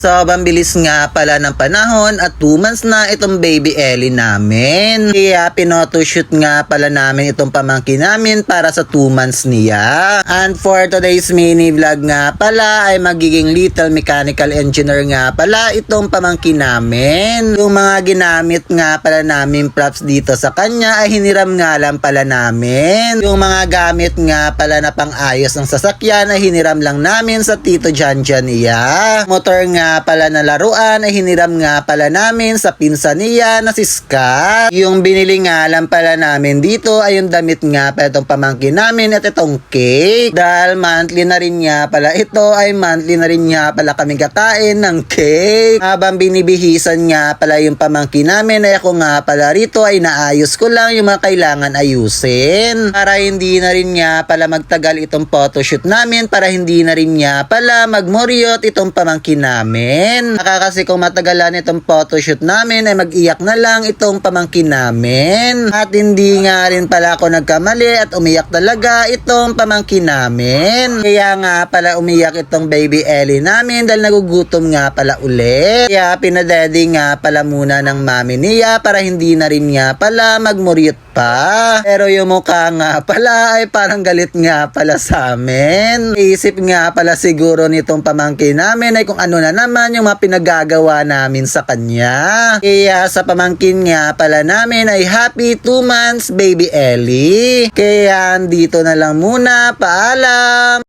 Sobrang bilis nga pala ng panahon at 2 months na itong baby Ellie namin. Kaya pinotoshoot nga pala namin itong pamangkin namin para sa 2 months niya. And for today's mini vlog nga pala ay magiging little mechanical engineer nga pala itong pamangkin namin. Yung mga ginamit nga pala namin props dito sa kanya ay hiniram nga lang pala namin. Yung mga gamit nga pala na pang-ayos ng sasakyan ay hiniram lang namin sa Tito Janjan niya. Motor nga pala na laruan ay hiniram nga pala namin sa pinsan niya na si Scott. Yung binili nga lang pala namin dito ay yung damit nga pala itong pamangkin namin at itong cake. Dahil monthly na rin nga pala ito ay monthly na rin nga pala kami kakain ng cake. Habang binibihisan nga pala yung pamangkin namin ay ako nga pala rito ay naayos ko lang yung mga kailangan ayusin. Para hindi na rin nga pala magtagal itong photoshoot namin, para hindi na rin nga pala magmoryot itong pamangkin namin. Kasi kung matagalan itong photoshoot namin ay mag-iyak na lang itong pamangkin namin. At hindi nga rin pala ako nagkamali at umiyak talaga itong pamangkin namin. Kaya nga pala umiyak itong baby Ellie namin dahil nagugutom nga pala ulit. Kaya pinadedi nga pala muna ng mami niya para hindi na rin nga pala magmuryot pa. Pero yung mukha nga pala ay parang galit nga pala sa amin. Isip nga pala siguro nitong pamangkin namin ay kung ano na naman yung mga pinagagawa namin sa kanya. Kaya sa pamangkin nga pala namin ay happy 2 months baby Ellie. Kaya dito na lang muna. Paalam!